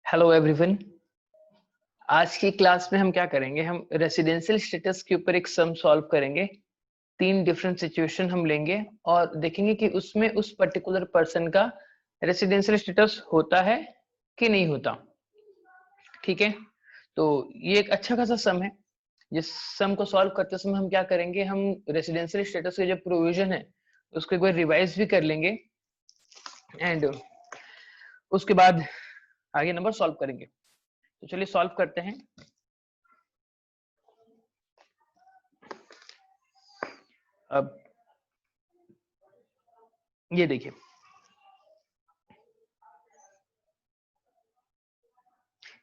Hello everyone. आज की class में हम क्या करेंगे, हम रेसिडेंशियल स्टेटस के ऊपर एक सम सॉल्व करेंगे। तीन डिफरेंट सिचुएशन हम लेंगे और देखेंगे कि उसमें उस पर्टिकुलर पर्सन का रेसिडेंशियल स्टेटस होता है कि नहीं होता। ठीक है, तो ये एक अच्छा खासा सम है। जिस सम को सॉल्व करते समय हम क्या करेंगे, हम रेसिडेंशियल स्टेटस के जो प्रोविजन है उसको एक बार रिवाइज भी कर लेंगे एंड उसके बाद आगे नंबर सॉल्व करेंगे। तो चलिए सॉल्व करते हैं। अब ये देखिए,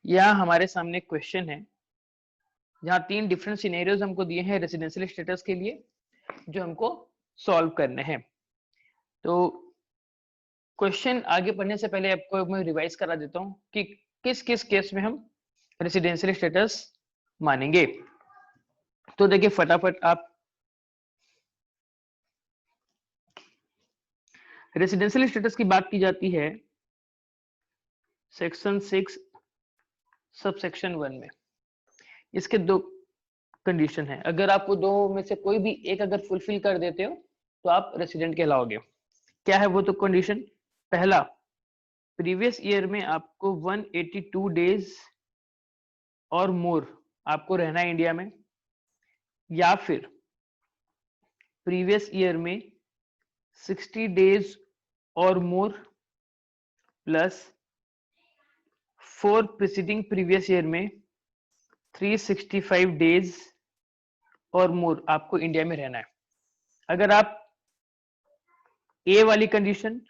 यह हमारे सामने क्वेश्चन है जहां तीन डिफरेंट सिनेरियोज हमको दिए हैं रेसिडेंशियल स्टेटस के लिए जो हमको सॉल्व करने हैं। तो क्वेश्चन आगे बढ़ने से पहले आपको मैं रिवाइज करा देता हूं कि किस किस केस में हम रेसिडेंशियल स्टेटस मानेंगे। तो देखिए फटाफट आप, रेसिडेंशियल स्टेटस की बात की जाती है सेक्शन 6 सब सेक्शन 1 में। इसके दो कंडीशन है, अगर आप वो दो में से कोई भी एक अगर फुलफिल कर देते हो तो आप रेसिडेंट कहलाओगे। क्या है वो तो कंडीशन? पहला, प्रीवियस ईयर में आपको 182 डेज और मोर आपको रहना है इंडिया में, या फिर प्रीवियस ईयर में 60 डेज और मोर प्लस 4 प्रीसीडिंग प्रीवियस ईयर में 365 डेज और मोर आपको इंडिया में रहना है। अगर आप ए वाली कंडीशन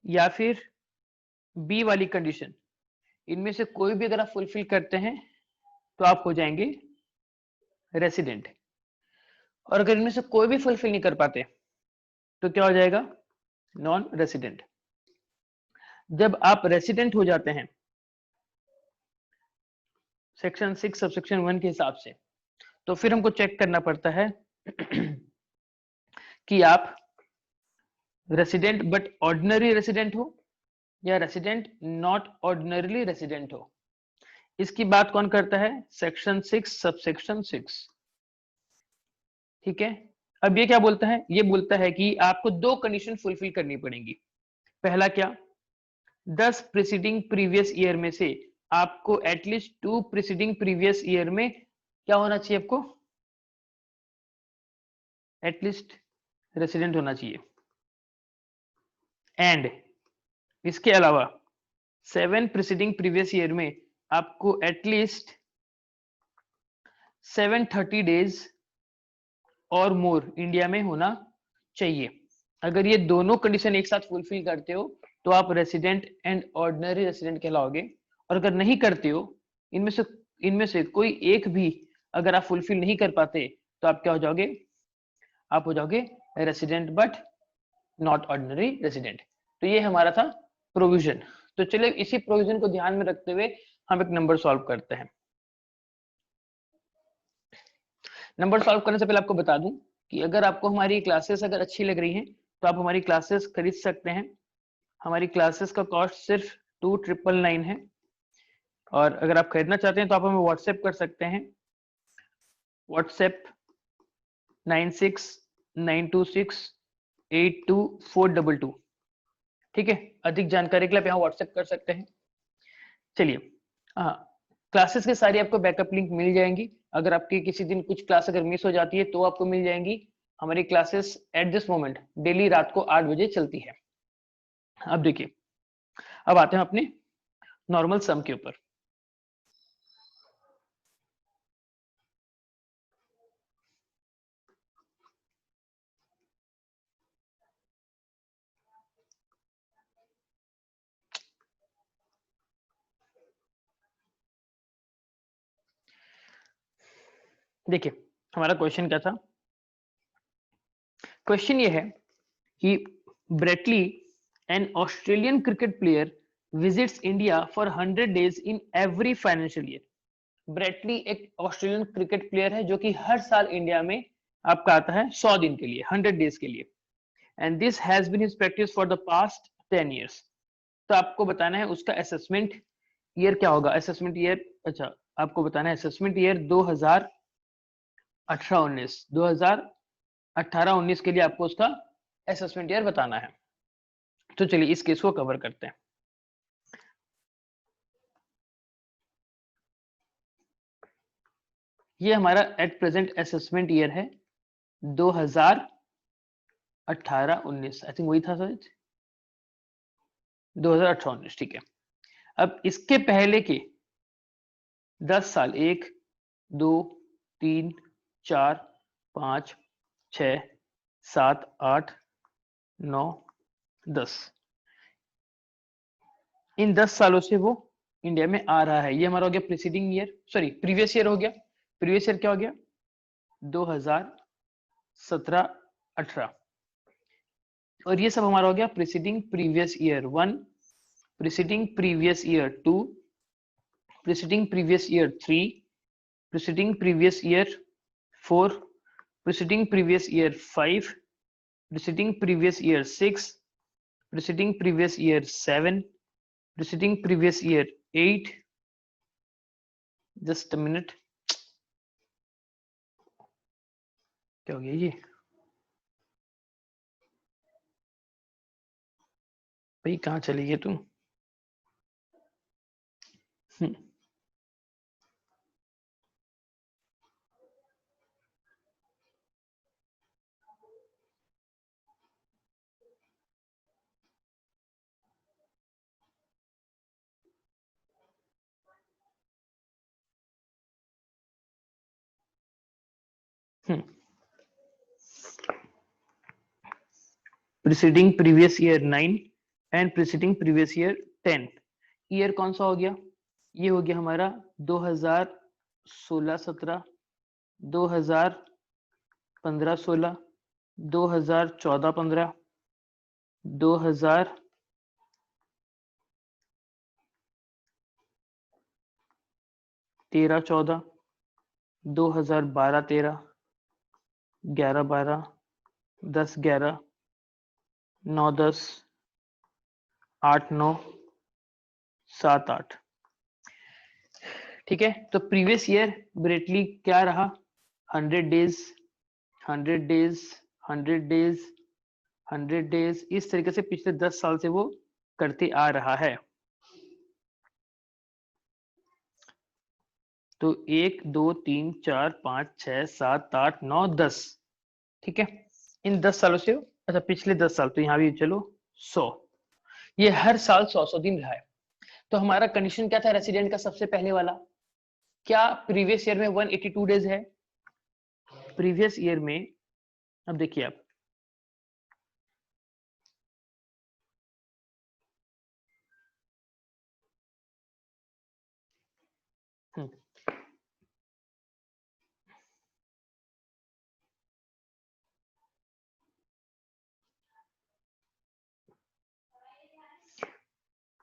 या फिर बी वाली कंडीशन, इनमें से कोई भी अगर आप फुलफिल करते हैं तो आप हो जाएंगे रेसिडेंट, और अगर इनमें से कोई भी फुलफिल नहीं कर पाते तो क्या हो जाएगा? Non resident. जब आप रेसिडेंट हो जाते हैं सेक्शन 6 सबसेक्शन 1 के हिसाब से, तो फिर हमको चेक करना पड़ता है कि आप रेसिडेंट बट ऑर्डिनरी रेसिडेंट हो या रेसिडेंट नॉट ऑर्डिनरीली रेसिडेंट हो। इसकी बात कौन करता है? Section 6 subsection 6। ठीक है, अब ये क्या बोलता है? ये बोलता है कि आपको दो कंडीशन फुलफिल करनी पड़ेंगी। पहला क्या, 10 प्रीसीडिंग प्रीवियस ईयर में से आपको एटलीस्ट 2 प्रीसीडिंग प्रीवियस ईयर में क्या होना चाहिए? आपको एटलीस्ट रेसिडेंट होना चाहिए। एंड इसके अलावा 7 प्रीसीडिंग प्रीवियस ईयर में आपको एटलीस्ट 730 डेज और मोर इंडिया में होना चाहिए। अगर ये दोनों कंडीशन एक साथ फुलफिल करते हो तो आप रेसिडेंट एंड ऑर्डिनरी रेसिडेंट कहलाओगे, और अगर नहीं करते हो, इनमें से कोई एक भी अगर आप फुलफिल नहीं कर पाते तो आप क्या हो जाओगे? आप हो जाओगे resident but not ordinary resident. तो ये हमारा था प्रोविजन। तो चलिए इसी प्रोविजन को ध्यान में रखते हुए हम एक नंबर सॉल्व करते हैं। नंबर सॉल्व करने से पहले आपको बता दूं कि अगर आपको हमारी क्लासेस अगर अच्छी लग रही हैं तो आप हमारी क्लासेस खरीद सकते हैं। हमारी क्लासेस का कॉस्ट सिर्फ 2999 है, और अगर आप खरीदना चाहते हैं तो आप हमें व्हाट्सएप कर सकते हैं। व्हाट्सएप 9692682422। ठीक है, अधिक जानकारी के लिए आप यहाँ व्हाट्सएप कर सकते हैं। चलिए, हाँ, क्लासेस की सारी आपको बैकअप लिंक मिल जाएंगी। अगर आपकी किसी दिन कुछ क्लास अगर मिस हो जाती है तो आपको मिल जाएंगी। हमारी classes at this moment daily रात को 8 बजे चलती है। अब देखिए, अब आते हैं अपने नॉर्मल सम के ऊपर। देखिए हमारा क्वेश्चन क्या था? क्वेश्चन ये है कि Brett Lee, an Australian cricket player, visits India for 100 days in every financial year. Brett Lee एक ऑस्ट्रेलियन क्रिकेट प्लेयर है जो कि हर साल इंडिया में आपका आता है 100 दिन के लिए, 100 डेज के लिए। And this has been his practice for the past 10 years। तो आपको बताना है उसका असेसमेंट ईयर क्या होगा। असेसमेंट ईयर, अच्छा आपको बताना है असेसमेंट ईयर 2018-19, 2018-19 के लिए आपको उसका असेसमेंट ईयर बताना है। तो चलिए इस केस को कवर करते हैं। ये हमारा एट प्रेजेंट असेसमेंट ईयर है 2018-19, आई थिंक वही था सर, 2018-19, ठीक है। अब इसके पहले के 10 साल, 1 2 3 4 5 6 7 8 9 10, इन 10 सालों से वो इंडिया में आ रहा है। ये हमारा हो गया preceding year, sorry previous year हो गया। प्रीवियस ईयर क्या हो गया, 2017-18, और ये सब हमारा हो गया preceding previous year 1, preceding previous year 2, preceding previous year 3, preceding previous year 4, preceding previous year 5, preceding previous year 6, preceding previous year 7, preceding previous year 8, just a minute, क्या हो गया ये भाई, कहाँ चली गई तुम? Preceding previous year 9 and preceding previous year 10। Year कौन सा हो गया, ये हो गया हमारा 2016-17, 2015-16, 2014-15, 2013-14, 2012-13, 11-12, 10-11, 9-10, 8-9, 7-8, ठीक है। तो प्रीवियस ईयर ब्रेटली क्या रहा, 100 डेज, 100 डेज, 100 डेज, 100 डेज, इस तरीके से पिछले 10 साल से वो करते आ रहा है। तो 1 2 3 4 5 6 7 8 9 10, ठीक है। इन 10 सालों से, अच्छा पिछले 10 साल, तो यहाँ भी चलो 100, ये हर साल 100 दिन रहा है। तो हमारा कंडीशन क्या था रेसिडेंट का, सबसे पहले वाला, क्या प्रीवियस ईयर में 182 डेज है? प्रीवियस ईयर में, अब देखिए आप,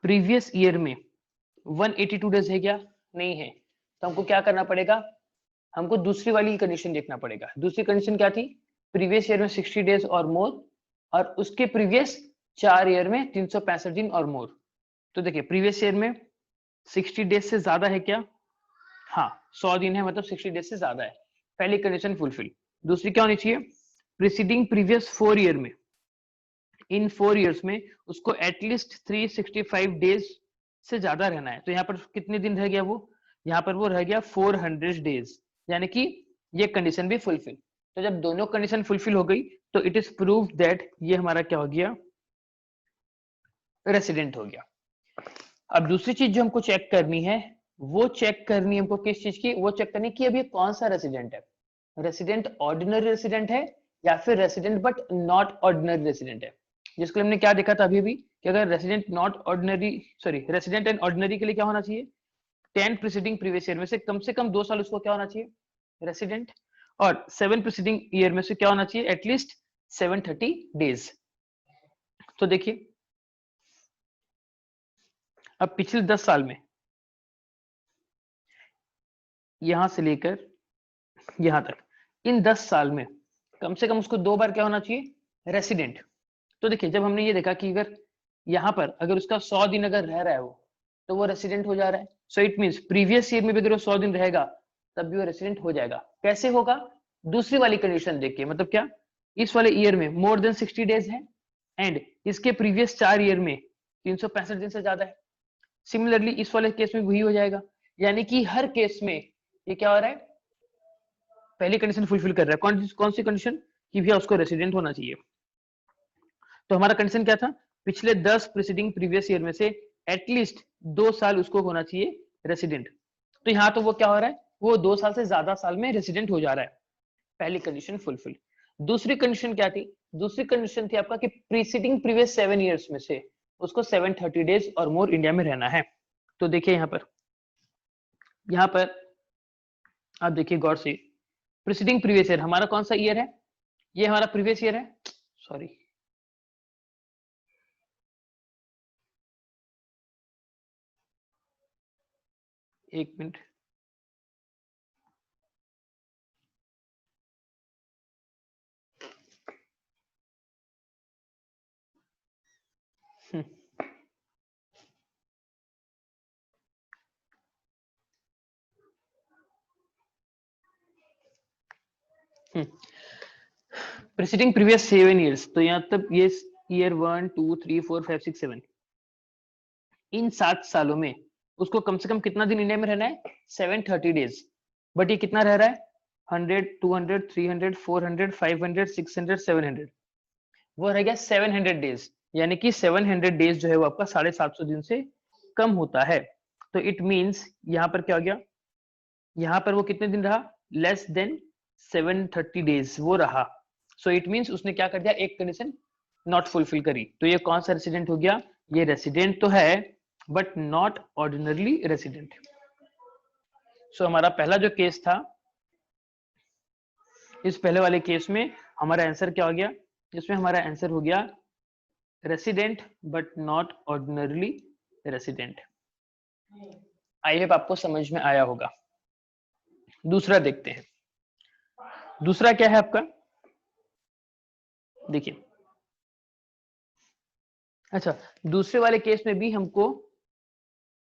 प्रीवियस ईयर में 182 डेज है क्या? नहीं है। तो हमको क्या करना पड़ेगा, हमको दूसरी वाली कंडीशन देखना पड़ेगा। दूसरी कंडीशन क्या थी, प्रीवियस ईयर में 60 डेज और मोर, और उसके प्रीवियस 4 ईयर में 365 दिन और मोर। तो देखिए प्रीवियस ईयर में 60 डेज से ज्यादा है क्या? हाँ 100 दिन है, मतलब 60 डेज से ज्यादा है, पहली कंडीशन फुलफिल। दूसरी क्या होनी चाहिए, प्रीसीडिंग प्रीवियस 4 ईयर में, इन 4 इयर्स में उसको एटलीस्ट 365 डेज से ज्यादा रहना है। तो यहाँ पर कितने दिन रह गया वो, यहाँ पर वो रह गया 400 डेज, यानी कि ये कंडीशन भी फुलफिल। तो जब दोनों कंडीशन फुलफिल हो गई तो इट इज प्रूव दैट ये हमारा क्या हो गया, रेसिडेंट हो गया। अब दूसरी चीज जो हमको चेक करनी है, वो चेक करनी है हमको किस चीज की, वो चेक करनी है कि अभी कौन सा रेसिडेंट है, रेसिडेंट ऑर्डिनरी रेसिडेंट है या फिर resident but not ordinary resident है। जिसके लिए हमने क्या देखा था अभी भी, कि अगर resident not ordinary, sorry resident and ordinary के लिए क्या होना चाहिए, 10 प्रीसीडिंग प्रीवियस ईयर में से कम 2 साल उसको क्या होना चाहिए, रेसिडेंट, और 7 प्रीसीडिंग ईयर में से क्या होना चाहिए, एटलीस्ट 730 डेज। तो देखिए अब पिछले 10 साल में यहां से लेकर यहां तक, इन 10 साल में कम से कम उसको 2 बार क्या होना चाहिए, रेसिडेंट। तो देखिए जब हमने ये देखा कि अगर यहाँ पर अगर उसका 100 दिन अगर रह रहा है वो, तो वो रेसिडेंट हो जा रहा है। So it means previous year में भी अगर वो 100 दिन रहेगा तब भी वो रेसिडेंट हो जाएगा। कैसे होगा? दूसरी वाली कंडीशन देखिए, मतलब क्या, इस वाले ईयर में मोर देन 60 डेज है एंड इसके प्रीवियस 4 ईयर में 365 दिन से ज्यादा है। सिमिलरली इस वाले केस में वही हो जाएगा, यानी कि हर केस में ये क्या हो रहा है, पहली कंडीशन फुलफिल कर रहा है। कौन सी कंडीशन? कि भैया उसको रेसिडेंट होना चाहिए। तो हमारा कंडीशन क्या था? पिछले 10 प्रीसीडिंग प्रीवियस ईयर में से एटलीस्ट 2 साल उसको होना चाहिए रेसिडेंट। तो यहाँ तो वो क्या हो रहा है, वो 2 साल से ज्यादा साल में रेसिडेंट हो जा रहा है। पहली कंडीशन फुलफिल। दूसरी कंडीशन क्या थी? दूसरी कंडीशन थी आपका कि प्रीसीडिंग प्रीवियस 7 ईयर्स में से उसको 730 डेज और मोर इंडिया में रहना है। तो देखिए यहाँ पर आप देखिए गौर से, प्रीसीडिंग प्रीवियस ईयर हमारा कौन सा ईयर है? ये हमारा प्रीवियस ईयर है, सॉरी, एक मिनट। प्रीसीडिंग प्रीवियस 7 ईयर्स, तो यहाँ तक ये ईयर 1 2 3 4 5 6 7, इन 7 सालों में उसको कम से कम कितना दिन इंडिया में रहना है? 730 डेज। बट ये कितना रह रहा है? 100 200 300 400 500 600 700, वो रह गया 700 डेज। यानी कि 700 डेज जो है वो आपका 750 दिन से कम होता है। तो इट मींस यहाँ पर क्या हो गया, यहाँ पर वो कितने दिन रहा? लेस देन 730 डेज वो रहा। सो इट मींस उसने क्या कर दिया, एक कंडीशन नॉट फुलफिल करी। तो ये कौन सा रेसिडेंट हो गया? ये रेसिडेंट तो है बट नॉट ऑर्डिनरली रेसिडेंट। सो हमारा पहला जो केस था, इस पहले वाले केस में हमारा आंसर क्या हो गया? इसमें हमारा आंसर हो गया resident but not ordinarily resident. I hope आपको समझ में आया होगा। दूसरा देखते हैं, दूसरा क्या है आपका, देखिए। अच्छा, दूसरे वाले केस में भी हमको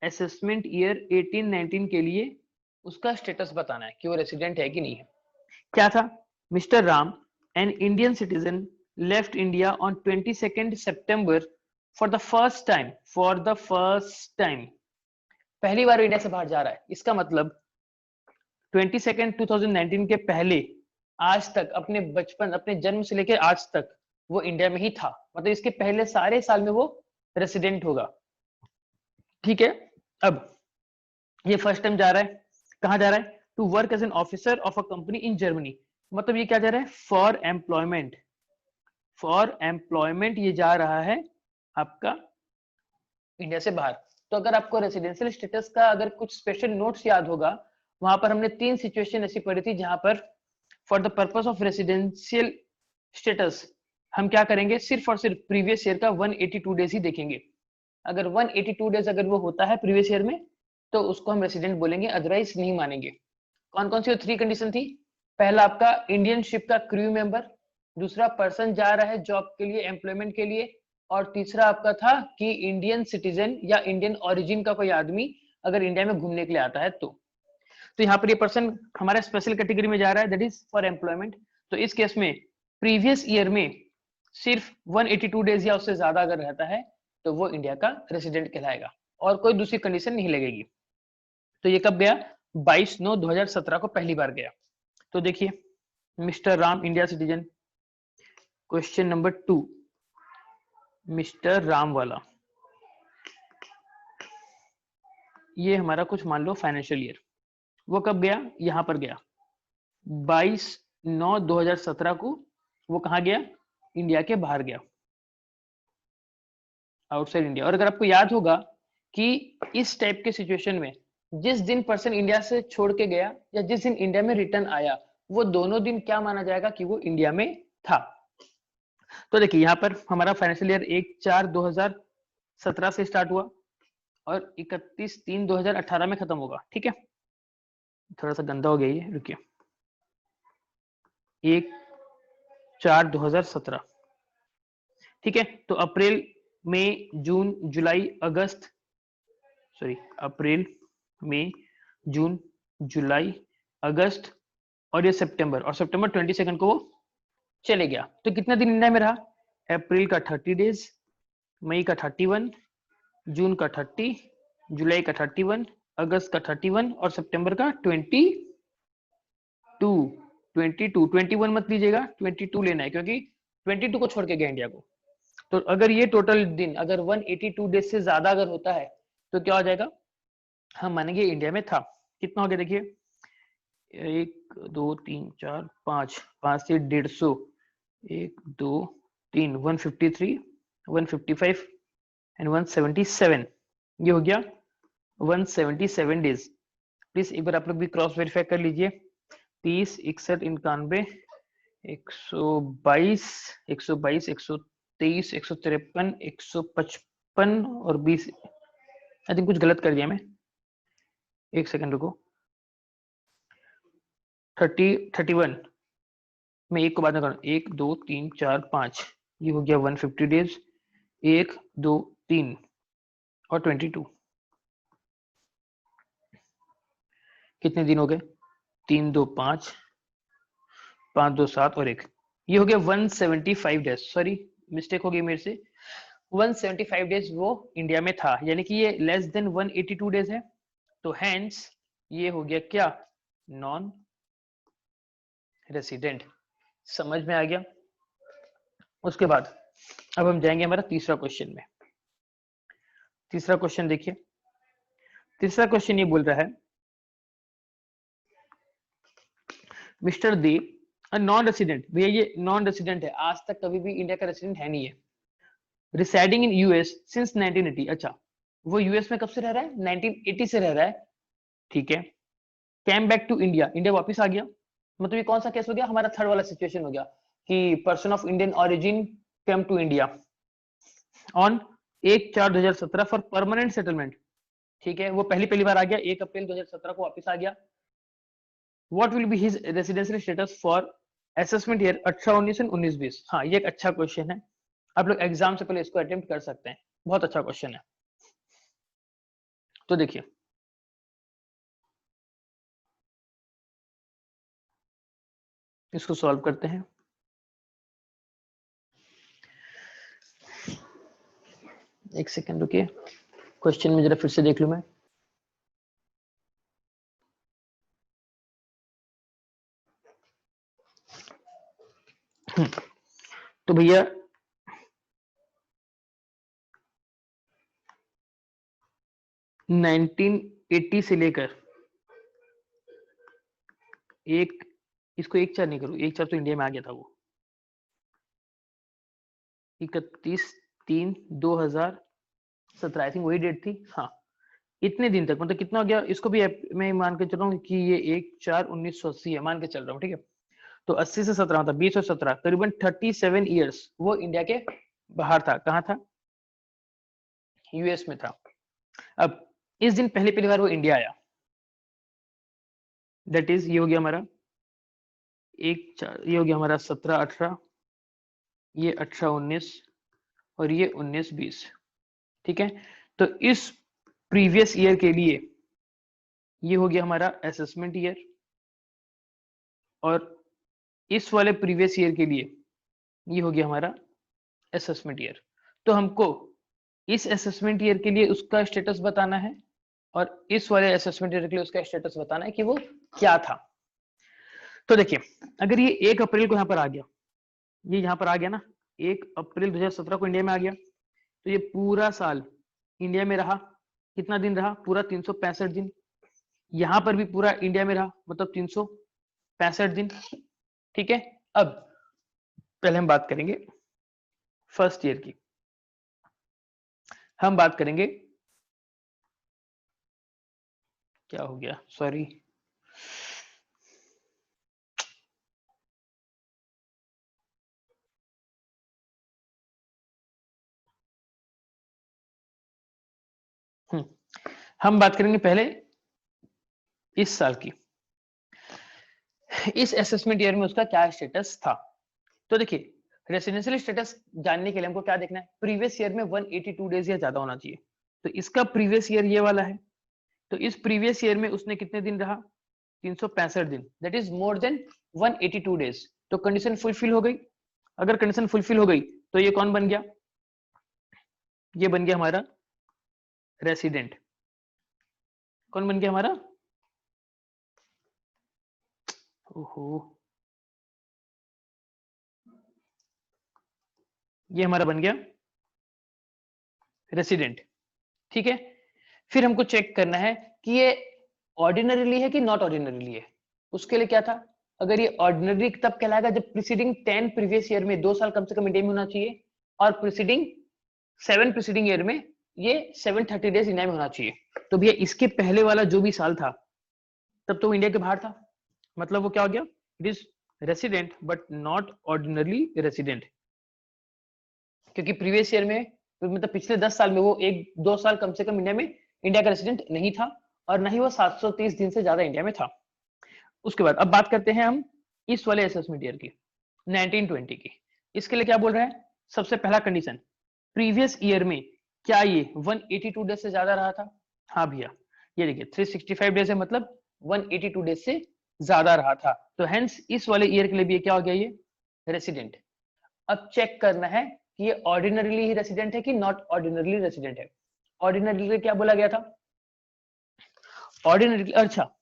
असेसमेंट ईयर 18-19 के लिए उसका स्टेटस बताना है कि वो रेसिडेंट है कि नहीं है। क्या था? Mister Ram, an Indian citizen, left India on 22 September for the first time, पहली बार इंडिया से बाहर जा रहा है। इसका मतलब 22 2019 के पहले आज तक, अपने बचपन, अपने जन्म से लेकर आज तक वो इंडिया में ही था। मतलब इसके पहले सारे साल में वो रेसिडेंट होगा। ठीक है, अब ये फर्स्ट टाइम जा रहा है, कहाँ जा रहा है? To work as an officer of a company in Germany. मतलब ये क्या जा रहा है? फॉर एम्प्लॉयमेंट, ये जा रहा है आपका इंडिया से बाहर। तो अगर आपको रेसिडेंशियल स्टेटस का अगर कुछ स्पेशल नोट्स याद होगा, वहां पर हमने 3 सिचुएशन ऐसी पढ़ी थी जहां पर for the purpose of residential status हम क्या करेंगे, सिर्फ और सिर्फ प्रीवियस ईयर का 182 डेज ही देखेंगे। अगर 182 डेज अगर वो होता है प्रीवियस ईयर में, तो उसको हम रेसिडेंट बोलेंगे, अदरवाइज नहीं मानेंगे। कौन कौन सी 3 कंडीशन थी? पहला आपका इंडियन शिप का क्रू मेंबर, दूसरा पर्सन जा रहा है जॉब के लिए, एम्प्लॉयमेंट के लिए, और तीसरा आपका था कि इंडियन सिटीजन या इंडियन ओरिजिन का कोई आदमी अगर इंडिया में घूमने के लिए आता है तो यहाँ पर ये पर्सन हमारा स्पेशल कैटेगरी में जा रहा है, दैट इज फॉर एम्प्लॉयमेंट। तो इस केस में प्रीवियस ईयर में सिर्फ 182 डेज या उससे ज्यादा अगर रहता है तो वो इंडिया का रेसिडेंट कहलाएगा, और कोई दूसरी कंडीशन नहीं लगेगी। तो ये कब गया? 22/9/2017 को पहली बार गया। तो देखिए, mister Ram India citizen, question number 2 mister Ram वाला, ये हमारा कुछ मान लो फाइनेंशियल ईयर, वो कब गया? यहां पर गया 22/9/2017 को। वो कहां गया? इंडिया के बाहर गया, आउटसाइड इंडिया। और अगर आपको याद होगा कि इस टाइप के सिचुएशन में जिस दिन पर्सन इंडिया से छोड़ के गया या जिस दिन इंडिया में रिटर्न आया, वो दोनों दिन क्या माना जाएगा कि वो इंडिया में था। तो देखिए यहाँ पर हमारा फाइनेंशियल ईयर 1/4/2017 से स्टार्ट हुआ और 31/3/2018 में खत्म होगा। ठीक है, थोड़ा सा गंदा हो गया ये, रुकिए। 1/4/2017, ठीक है। तो अप्रैल मई, जून, जुलाई, अगस्त, सॉरी अप्रैल, मई, जून, जुलाई, अगस्त और ये सितंबर, और सितंबर 22 को वो चले गया। तो कितना दिन इंडिया में रहा? अप्रैल का 30 डेज, मई का 31, जून का 30, जुलाई का 31, अगस्त का 31 और सितंबर का 22। 21 मत लीजिएगा, 22 लेना है क्योंकि 22 को छोड़ के गया इंडिया को। तो अगर ये टोटल दिन अगर 182 डेज से ज्यादा अगर होता है तो क्या हो जाएगा? हम मानेंगे इंडिया में था। कितना हो गया देखिए, 1 2 3 4 5, 5 से 150, 1 2 3, 153, 155 एंड 177, ये हो गया 177 डेज। प्लीज एक बार आप लोग भी क्रॉस वेरीफाई कर लीजिए। 30, 61, 91, 122, 122, 123, 153, 155 और 20। आई थिंक कुछ गलत कर दिया मैं, एक सेकंड रुको। 31 मैं एक को बाद में करूँ, 1 2 3 4 5, ये हो गया 150 डेज। 1 2 3 और 22, कितने दिन हो गए? 3 2 5, 5 2 7 और 1, ये हो गया 175 डेज। सॉरी मिस्टेक हो गई मेरे से, 175 डेज वो इंडिया में था, यानी कि ये लेस देन 182 डेज है। तो हैंस ये हो गया क्या? Non resident. समझ में आ गया? उसके बाद अब हम जाएंगे हमारा तीसरा क्वेश्चन में। तीसरा क्वेश्चन देखिए, तीसरा क्वेश्चन ये बोल रहा है मिस्टर देव नॉन रेसिडेंट। भैया ये नॉन रेसिडेंट है, आज तक कभी भी इंडिया का रेसिडेंट है नहीं है। Residing in US since 1980। अच्छा, वो यूएस में कब से रह रहा है? 1980 से रह रहा है, ठीक है। Came back to India, India वापस आ गया। मतलब ये कौन सा केस हो गया? हमारा थर्ड वाला सिचुएशन हो गया कि person of Indian origin came to India on 1/4/2017 for permanent settlement, ठीक है। वो पहली बार आ गया, 1 अप्रैल 2017 को वापस आ गया। What will be his residential status for assessment year 18-19 and 19-20। हाँ, ये एक अच्छा क्वेश्चन है, आप लोग एग्जाम से पहले इसको अटेम्प्ट कर सकते हैं, बहुत अच्छा क्वेश्चन है। तो देखिए इसको सॉल्व करते हैं। एक सेकंड रुकिए, क्वेश्चन में जरा फिर से देख लूं मैं। तो भैया 1980 से लेकर एक, इसको 1/4 नहीं करूं, 1/4 तो इंडिया में आ गया था वो, 31/3/2017 आई थिंक वही डेट थी। हाँ, इतने दिन तक, मतलब कितना हो गया, इसको भी मैं मान के चल रहा हूँ कि ये 1/4/1980 है, मान के चल रहा हूँ, ठीक है। तो 80 से 17 था, 20 और 17 करीबन 37 ईयर्स वो इंडिया के बाहर था। कहाँ था? यूएस में था। अब इस दिन पहली बार वो इंडिया आया, दैट इज ये हो गया हमारा 1/4, ये हो गया हमारा 17-18, ये 18-19 और ये 19-20, ठीक है। तो इस प्रीवियस ईयर के लिए ये हो गया हमारा असेसमेंट ईयर, और इस वाले प्रीवियस ईयर के लिए ये हो गया हमारा असेसमेंट ईयर। तो हमको इस असेसमेंट ईयर के लिए उसका स्टेटस बताना है और इस वाले असेसमेंट ईयर के लिए उसका स्टेटस बताना है कि वो क्या था। तो देखिए अगर ये 1 अप्रैल को यहाँ पर आ गया, ये यहाँ पर आ गया ना, 1 अप्रैल 2017 को इंडिया में आ गया, तो ये पूरा साल इंडिया में रहा। कितना दिन रहा? पूरा 365 दिन। यहाँ पर भी पूरा इंडिया में रहा, मतलब 365 दिन, ठीक है। अब पहले हम बात करेंगे फर्स्ट ईयर की, हम बात करेंगे, क्या हो गया, सॉरी, हम बात करेंगे पहले इस साल की, इस असेसमेंट ईयर में उसका क्या स्टेटस था। तो देखिए रेसिडेंशियल स्टेटस जानने के लिए हमको क्या देखना है, प्रीवियस ईयर में 182 डेज या ज्यादा होना चाहिए। तो इसका प्रीवियस ईयर ये वाला है, तो इस प्रीवियस ईयर में उसने कितने दिन रहा, 365 दिन, that is more than 182 days. तो कंडीशन फुलफिल हो गई। अगर कंडीशन फुलफिल हो गई तो ये कौन बन गया, ये बन गया हमारा रेसिडेंट। कौन बन गया हमारा, ओहो, ये हमारा बन गया रेसिडेंट। ठीक है, फिर हमको चेक करना है कि ये ऑर्डिनरीली है कि नॉट ऑर्डिनरीली है। उसके लिए क्या था, अगर ये ऑर्डिनरी तब कहलाएगा जब प्रीसीडिंग 10 प्रीवियस ईयर में 2 साल कम से कम इंडिया में होना चाहिए, और प्रीसीडिंग 7 प्रीसीडिंग ईयर में ये 730 डेज इंडिया में होना चाहिए। तो भैया इसके पहले वाला जो भी साल था तब तो वो इंडिया के बाहर था, मतलब वो क्या हो गया, it is resident but not ordinarily resident. क्योंकि प्रीवियस ईयर में मतलब पिछले 10 साल में वो 1-2 साल कम से कम इंडिया में इंडिया का रेसिडेंट नहीं था, और ना ही वो 730 दिन से ज्यादा इंडिया में था। उसके बाद अब बात करते हैं हम इस वाले असेसमेंट ईयर की, 1920 की। इसके लिए क्या बोल रहा है, सबसे पहला कंडीशन, प्रीवियस ईयर में क्या ये 182 डेज से ज्यादा रहा था। हाँ भैया, ये देखिए 365 डेज है, मतलब 182 डेज से ज्यादा रहा था, तो हेंस इस वाले ईयर के लिए भी क्या हो गया, ये रेसिडेंट। अब चेक करना है कि ये ऑर्डिनरीली ही रेसिडेंट है कि नॉट ऑर्डिनरीली रेसिडेंट है। ऑर्डिनरीली क्या बोला गया था, ऑर्डिनरी, अच्छा,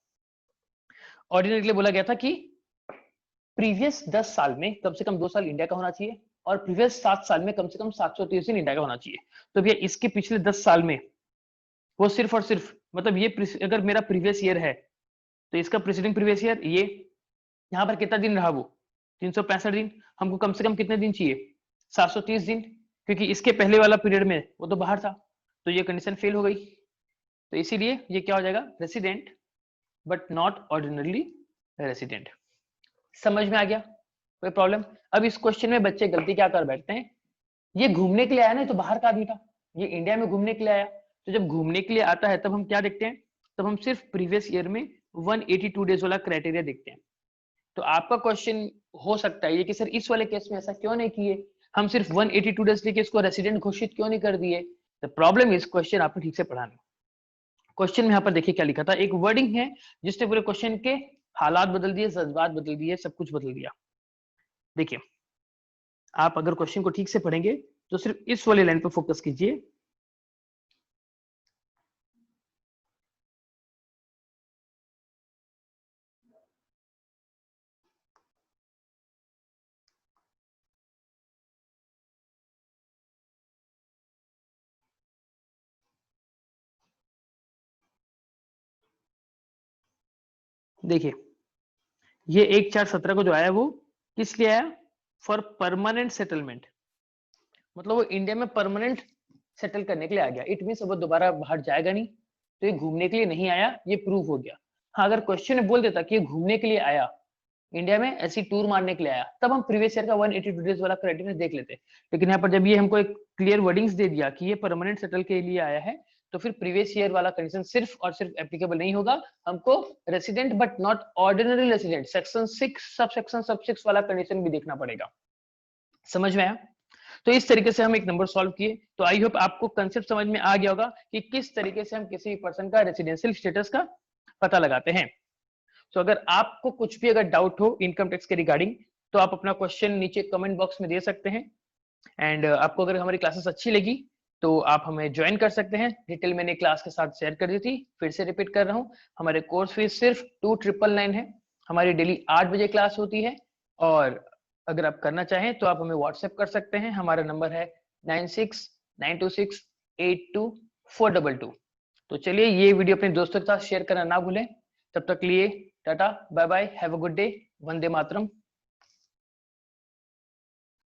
ऑर्डिनरीली बोला गया था कि प्रीवियस 10 साल में कम से कम 2 साल इंडिया का होना चाहिए, और प्रीवियस 7 साल में कम से कम 730 दिन इंडिया का होना चाहिए। तो भैया इसके पिछले 10 साल में वो सिर्फ और सिर्फ, मतलब ये अगर मेरा प्रीवियस ईयर है तो इसका प्रीसीडिंग प्रीवियस ईयर, ये यहाँ पर कितना दिन रहा, वो 365 दिन। हमको कम से कम कितने दिन चाहिए, 730 दिन, क्योंकि इसके पहले वाला पीरियड में वो तो बाहर था, तो ये कंडीशन फेल हो गई। तो इसीलिए ये क्या हो जाएगा, resident but not ordinarily resident. समझ में आ गया, कोई प्रॉब्लम। अब इस क्वेश्चन में बच्चे गलती क्या कर बैठते हैं, ये घूमने के लिए आया ना, तो बाहर का आदमी था, ये इंडिया में घूमने के लिए आया, तो जब घूमने के लिए आता है तब हम क्या देखते हैं, तब हम सिर्फ प्रीवियस ईयर में 182 डेज वाला क्राइटेरिया देखते हैं। तो आपका क्वेश्चन हो सकता है ये कि सर इस वाले केस में ऐसा क्यों नहीं किए, हम सिर्फ 182 डेज लेके इसको रेसिडेंट घोषित क्यों नहीं कर दिए। द प्रॉब्लम इज क्वेश्चन आपने ठीक से पढ़ा नहीं। क्वेश्चन में यहाँ पर देखिए क्या लिखा था, एक वर्डिंग है जिसने पूरे क्वेश्चन के हालात बदल दिए, जज्बात बदल दिए, सब कुछ बदल दिया। देखिए आप अगर क्वेश्चन को ठीक से पढ़ेंगे तो सिर्फ इस वाले लाइन पर फोकस कीजिए। देखिए ये 1/4/17 को जो आया वो किस लिए आया, फॉर परमानेंट सेटलमेंट, मतलब वो इंडिया में परमानेंट सेटल करने के लिए आ गया। इट मींस वो दोबारा बाहर जाएगा नहीं, तो ये घूमने के लिए नहीं आया, ये प्रूव हो गया। हाँ अगर क्वेश्चन में बोल देता कि ये घूमने के लिए आया, इंडिया में ऐसी टूर मारने के लिए आया, तब हम प्रीवियस ईयर का 182 डेज वाला क्राइटेरिया देख लेते। लेकिन यहाँ पर जब ये हमको एक क्लियर वर्डिंग्स दे दिया कि ये परमानेंट सेटल के लिए आया है, तो फिर प्रीवियस ईयर वाला कंडीशन सिर्फ और सिर्फ एप्लीकेबल नहीं होगा, हमको resident but not ordinary resident section 6 सब 6 वाला कंडीशन भी देखना पड़ेगा। समझ में आया। तो इस तरीके से हम एक नंबर सॉल्व किए। तो आई होप आपको कंसेप्ट समझ में आ गया होगा कि किस तरीके से हम किसी भी पर्सन का रेसिडेंशियल स्टेटस का पता लगाते हैं। तो अगर आपको कुछ भी अगर डाउट हो इनकम टैक्स के रिगार्डिंग, तो आप अपना क्वेश्चन नीचे कमेंट बॉक्स में दे सकते हैं। एंड आपको अगर हमारी क्लासेस अच्छी लगी तो आप हमें ज्वाइन कर सकते हैं। डिटेल मैंने क्लास के साथ शेयर कर दी थी, फिर से रिपीट कर रहा हूँ, हमारे कोर्स फीस सिर्फ 2999 है। हमारी डेली 8 बजे क्लास होती है, और अगर आप करना चाहें तो आप हमें व्हाट्सएप कर सकते हैं। हमारा नंबर है 9692682422। तो चलिए ये वीडियो अपने दोस्तों के साथ शेयर करना ना भूलें। तब तक लिए tata bye bye, have a good day, Vande Mataram.